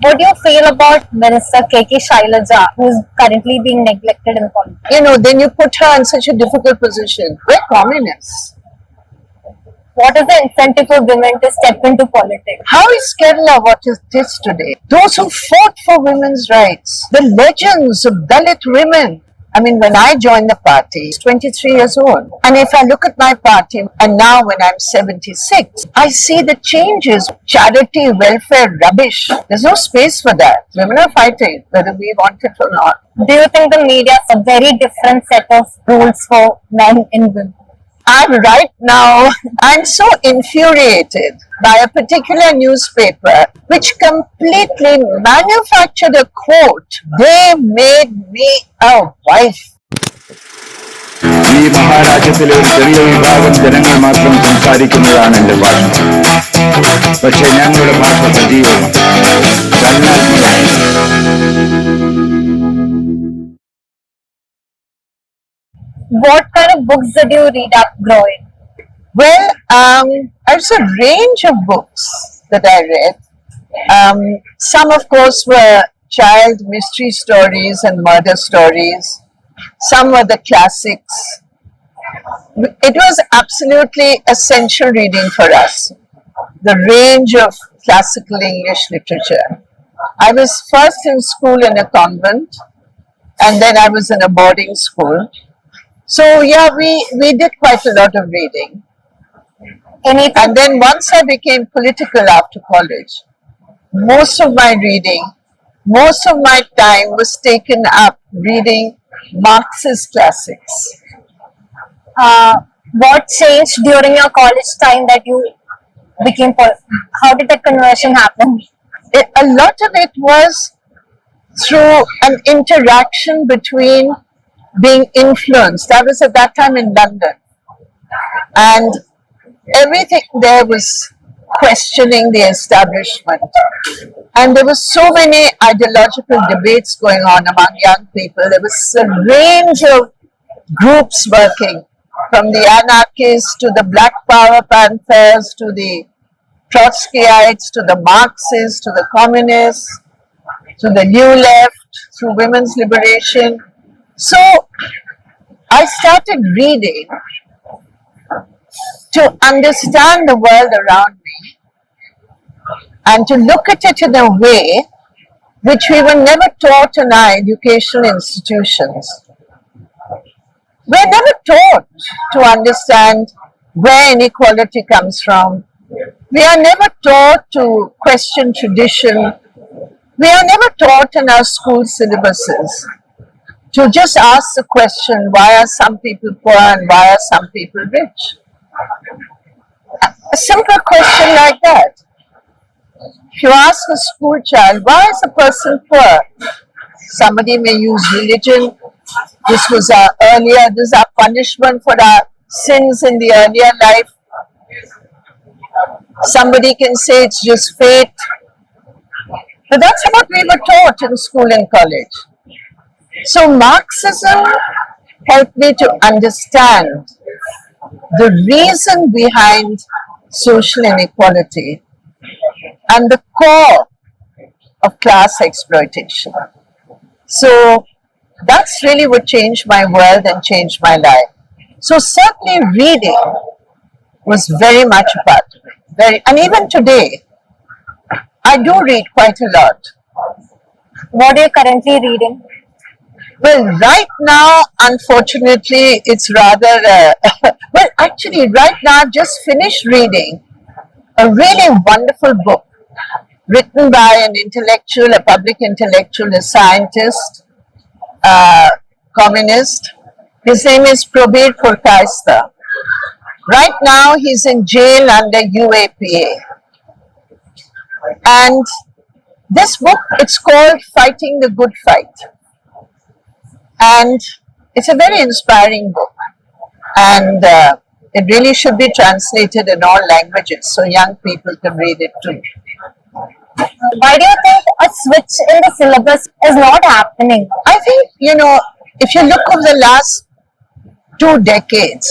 What do you feel about Minister K.K. Shailaja, who is currently being neglected in politics? Then you put her in such a difficult position. We're communists. What is the incentive for women to step into politics? How is Kerala what it is today? Those who fought for women's rights, the legends of Dalit women. I mean, when I joined the party, I was 23 years old. And if I look at my party, and now when I'm 76, I see the changes. Charity, welfare, rubbish. There's no space for that. Women are fighting, whether we want it or not. Do you think the media has a very different set of rules for men and women? I'm so infuriated by a particular newspaper which completely manufactured a quote. They made me a wife. ഈ മഹാരാജ്യത്തിലെ ഒരു ചെറിയ വിഭാഗം ജനങ്ങൾ മാത്രം സംസാരിക്കുന്നതാണ് എൻ്റെ ഭാഷ. പക്ഷേ ഞങ്ങളുടെ ഭാഷ സജീവമാണ്, ചലനാത്മകമാണ്. What kind of books did you read up growing? Well, there's a range of books that I read. Some, of course, were child mystery stories and murder stories. Some were the classics. It was absolutely essential reading for us, the range of classical English literature. I was first in school in a convent, and then I was in a boarding school. So yeah, we did quite a lot of reading. And then once I became political after college, most of my reading, most of my time was taken up reading Marxist classics. What changed during your college time that you became how did that conversion happen? A lot of it was through an interaction between being influenced. I was at that time in London, and everything there was questioning the establishment, and there were so many ideological debates going on among young people. There was a range of groups working, from the anarchists to the Black Power Panthers to the Trotskyites to the Marxists to the communists to the New Left, through women's liberation. So I started reading to understand the world around me and to look at it in a way which we were never taught in our educational institutions. We're never taught to understand where inequality comes from. We are never taught to question tradition. We are never taught in our school syllabuses to just ask the question, why are some people poor and why are some people rich? A simple question like that. If you ask a school child, why is a person poor? Somebody may use religion. This is our punishment for our sins in the earlier life. Somebody can say it's just fate. But that's what we were taught in school and college. So Marxism helped me to understand the reason behind social inequality and the core of class exploitation. So that's really what changed my world and changed my life. So certainly reading was very much a part of it. And even today, I do read quite a lot. What are you currently reading? Well, right now, unfortunately, it's rather, actually, right now, I've just finished reading a really wonderful book written by an intellectual, a public intellectual, a scientist, communist. His name is Probir Purkaista. Right now, he's in jail under UAPA. And this book, it's called Fighting the Good Fight. And it's a very inspiring book. And it really should be translated in all languages so young people can read it too. Why do you think a switch in the syllabus is not happening? I think, if you look over the last 2 decades,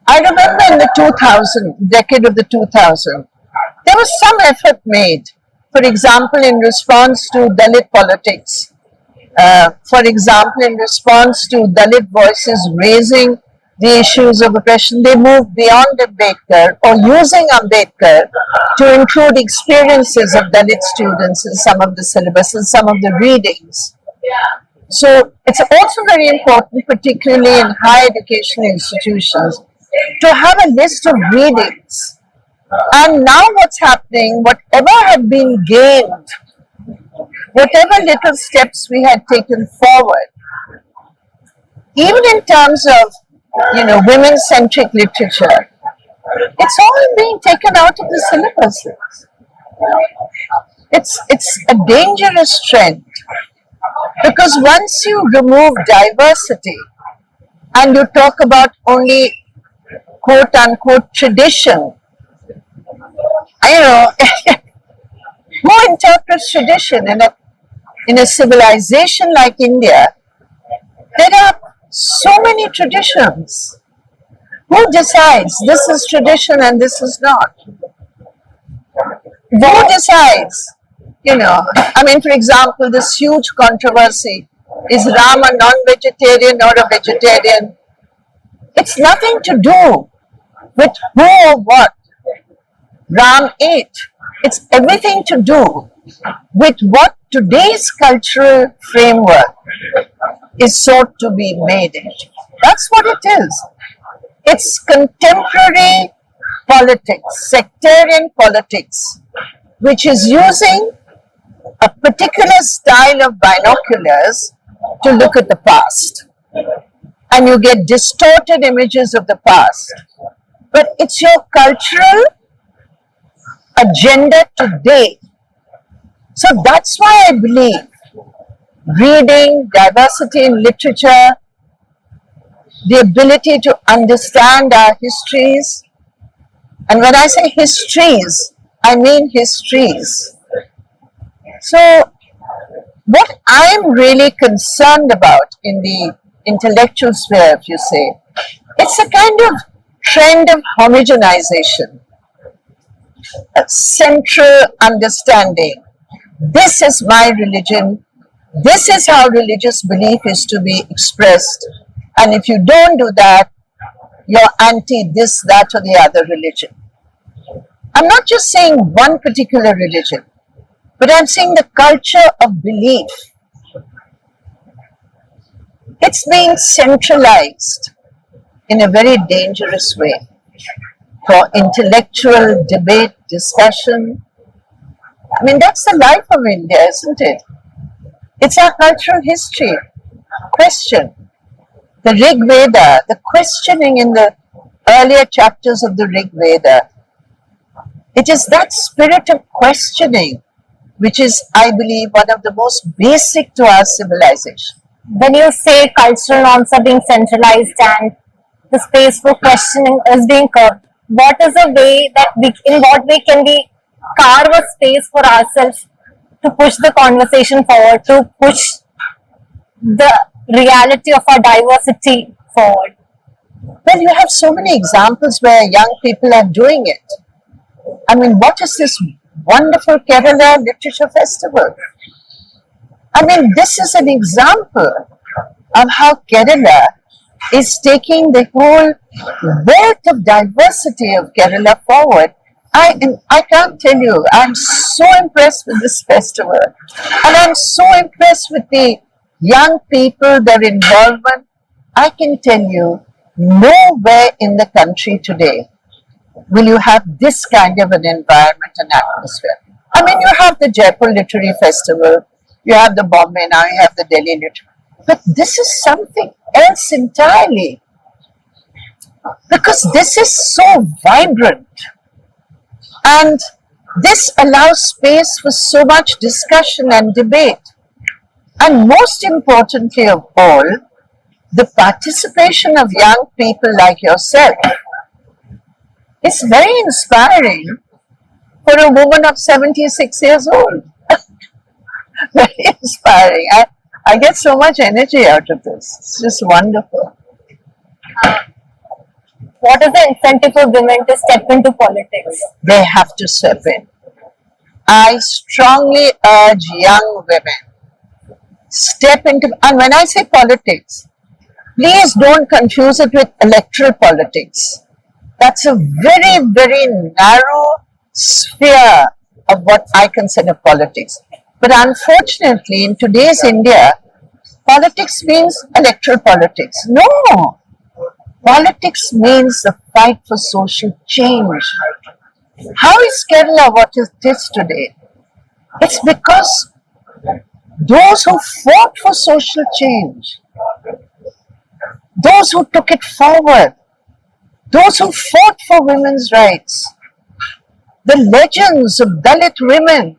I remember in the decade of the 2000, there was some effort made For example, in response to Dalit politics, for example, in response to Dalit voices raising the issues of oppression, they moved beyond Ambedkar or using Ambedkar to include experiences of Dalit students in some of the syllabus and some of the readings. So it's also very important, particularly in higher education institutions, to have a list of readings. And now what's happening, whatever had been gained, whatever little steps we had taken forward, even in terms of, women-centric literature, it's all being taken out of the syllabus. It's a dangerous trend, because once you remove diversity and you talk about only quote-unquote tradition, who interprets tradition in a civilization like India? There are so many traditions. Who decides this is tradition and this is not? Who decides? For example, this huge controversy, is Ram a non-vegetarian or a vegetarian? It's nothing to do with who or what Ram ate. It's everything to do with what today's cultural framework is sought to be made into. That's what it is. It's contemporary politics, sectarian politics, which is using a particular style of binoculars to look at the past. And you get distorted images of the past. But it's your cultural agenda today. So that's why I believe reading, diversity in literature, the ability to understand our histories, and when I say histories, I mean histories. So what I'm really concerned about in the intellectual sphere, if you say, it's a kind of trend of homogenization, a central understanding. This is my religion. This is how religious belief is to be expressed. And if you don't do that, you're anti this, that, or the other religion. I'm not just saying one particular religion, but I'm saying the culture of belief. It's being centralized in a very dangerous way for intellectual debate, discussion. That's the life of India, isn't it? It's our cultural history. Question. The Rig Veda, the questioning in the earlier chapters of the Rig Veda. It is that spirit of questioning which is, I believe, one of the most basic to our civilization. When you say cultural norms are being centralized and the space for questioning is being curbed, what is a way that in what way can we carve a space for ourselves to push the conversation forward, to push the reality of our diversity forward? Well, you have so many examples where young people are doing it. What is this wonderful Kerala Literature Festival? This is an example of how Kerala is taking the whole wealth of diversity of Kerala forward. I can't tell you, I'm so impressed with this festival, and I'm so impressed with the young people, their involvement. I can tell you, nowhere in the country today will you have this kind of an environment and atmosphere. You have the Jaipur Literary Festival, you have the Bombay, now you have the Delhi Literary. But this is something else entirely, because this is so vibrant. And this allows space for so much discussion and debate. And most importantly of all, the participation of young people like yourself is very inspiring for a woman of 76 years old. Very inspiring. I get so much energy out of this. It's just wonderful. What is the incentive for women to step into politics? They have to step in. I strongly urge young women, step into, and when I say politics, please don't confuse it with electoral politics. That's a very, very narrow sphere of what I consider politics. But unfortunately, in today's India, politics means electoral politics. No! Politics means the fight for social change. How is Kerala what it is today? It's because those who fought for social change, those who took it forward, those who fought for women's rights, the legends of Dalit women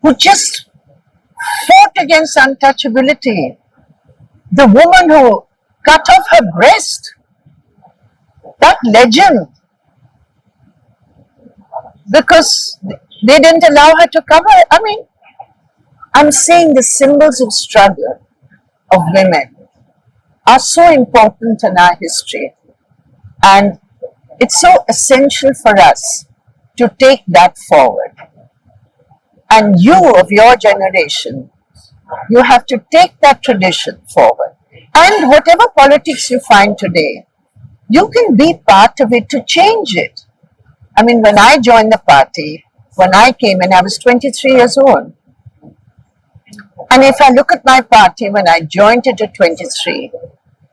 who just fought against untouchability, the woman who cut off her breast, that legend, because they didn't allow her to cover it. I mean, I'm saying the symbols of struggle of women are so important in our history, and it's so essential for us to take that forward. And you of your generation, you have to take that tradition forward. And whatever politics you find today, you can be part of it to change it. I mean, when I joined the party, when I came in, I was 23 years old. And if I look at my party when I joined it at 23,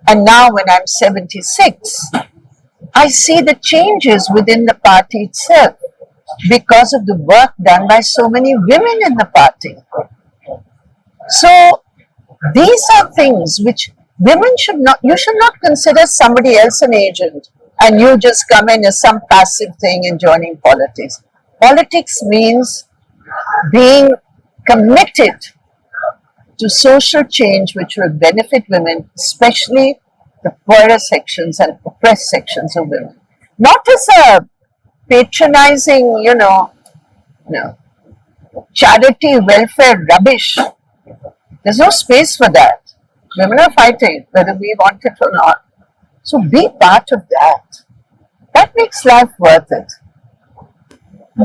and now when I'm 76, I see the changes within the party itself because of the work done by so many women in the party. So these are things which women should not, you should not consider somebody else an agent and you just come in as some passive thing and joining politics. Politics means being committed to social change which will benefit women, especially the poorer sections and oppressed sections of women. Not as a patronizing, charity welfare rubbish. There's no space for that. Women are fighting, whether we want it or not. So be part of that. That makes life worth it.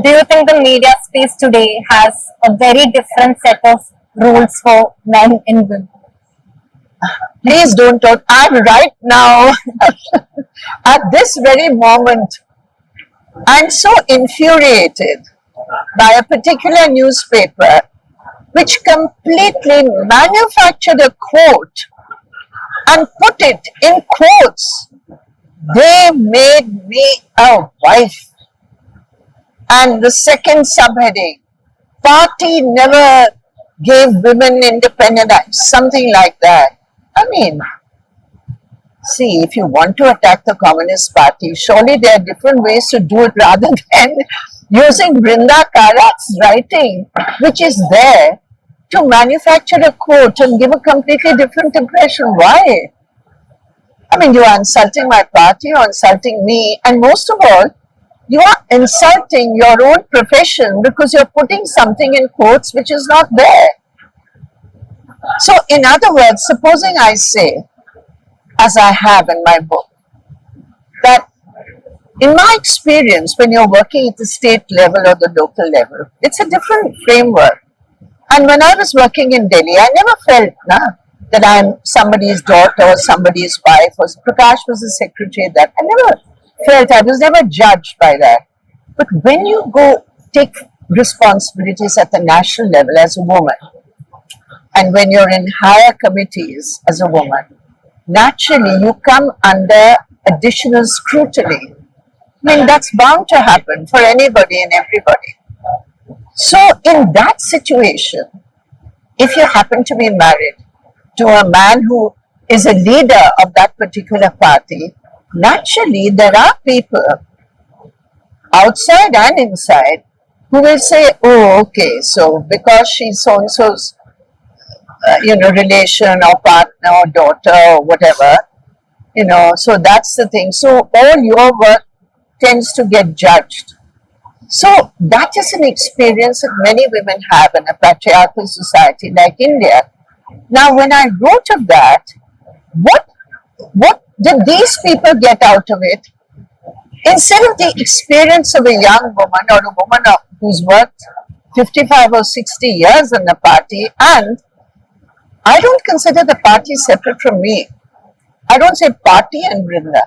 Do you think the media space today has a very different set of rules for men and women? Please don't talk. I'm right now, at this very moment, I'm so infuriated by a particular newspaper which completely manufactured a quote and put it in quotes. They made me a wife. And the second subheading, party never gave women independent rights, something like that. I mean, see, if you want to attack the Communist Party, surely there are different ways to do it rather than using Brinda Karat's writing, which is there, to manufacture a quote and give a completely different impression. Why? I mean, you are insulting my party, you are insulting me, and most of all, you are insulting your own profession because you're putting something in quotes which is not there. So, in other words, supposing I say, as I have in my book, that in my experience, when you're working at the state level or the local level, it's a different framework. And when I was working in Delhi, I never felt that I'm somebody's daughter or somebody's wife, or Prakash was the secretary that. I never felt, I was never judged by that. But when you go take responsibilities at the national level as a woman, and when you're in higher committees as a woman, naturally you come under additional scrutiny. I mean, that's bound to happen for anybody and everybody. So in that situation, if you happen to be married to a man who is a leader of that particular party, naturally there are people outside and inside who will say, oh, okay, so because she's so-and-so's relation or partner or daughter or whatever, so that's the thing. So all your work tends to get judged. So that is an experience that many women have in a patriarchal society like India. Now, when I wrote of that, what did these people get out of it? Instead of the experience of a young woman or a woman who's worked 55 or 60 years in the party, and I don't consider the party separate from me. I don't say party and Brinda.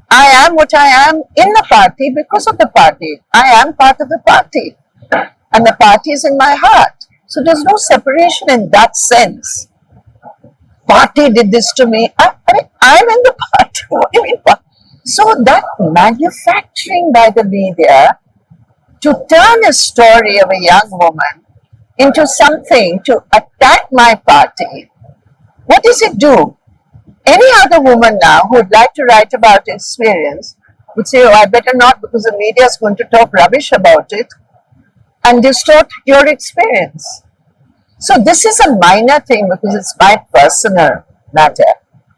I am what I am in the party because of the party. I am part of the party, and the party is in my heart. So there's no separation in that sense. Party did this to me. I'm in the party. What do you mean? So that manufacturing by the media to turn a story of a young woman into something to attack my party, what does it do? Any other woman now who would like to write about experience would say, oh, I better not because the media is going to talk rubbish about it and distort your experience. So this is a minor thing because it's my personal matter.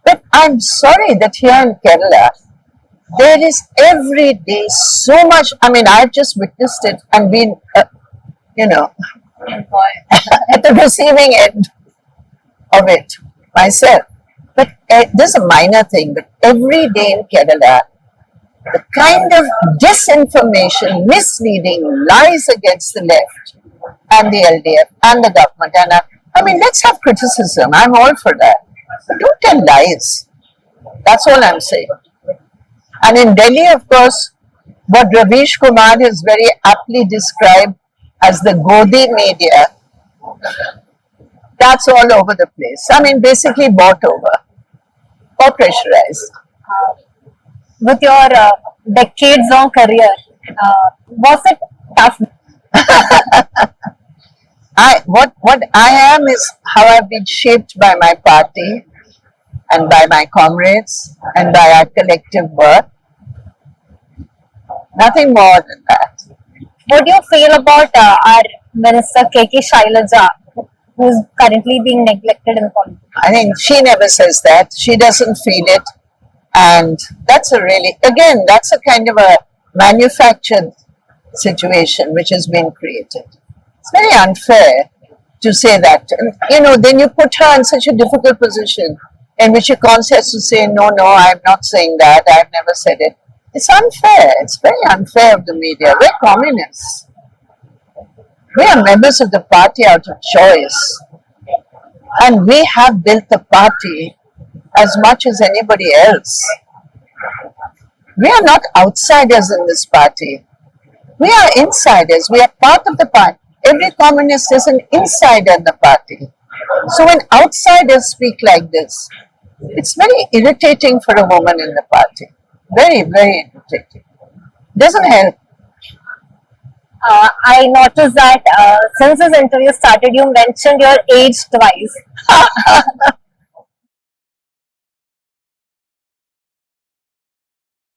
But I'm sorry that here in Kerala, there is every day so much, I mean, I've just witnessed it and been, at the receiving end of it myself. But this is a minor thing, but every day in Kerala, the kind of disinformation, misleading lies against the left and the LDF and the government. And I mean, let's have criticism. I'm all for that. But don't tell lies. That's all I'm saying. And in Delhi, of course, what Ravish Kumar has very aptly described as the Godi media, that's all over the place. I mean, basically bought over or pressurized. With your decades-long career, was it tough? What I am is how I've been shaped by my party and by my comrades and by our collective work. Nothing more than that. What do you feel about our Minister K.K. Shailaja, who is currently being neglected in politics? I think she never says that. She doesn't feel it. And that's that's a kind of a manufactured situation which has been created. It's very unfair to say that. And, then you put her in such a difficult position in which she constantly has to say, no, I'm not saying that. I've never said it. It's unfair. It's very unfair of the media. We're communists. We are members of the party out of choice. And we have built the party as much as anybody else. We are not outsiders in this party. We are insiders. We are part of the party. Every communist is an insider in the party. So when outsiders speak like this, it's very irritating for a woman in the party. Very, very irritating. Doesn't help. I noticed that since this interview started, you mentioned your age twice.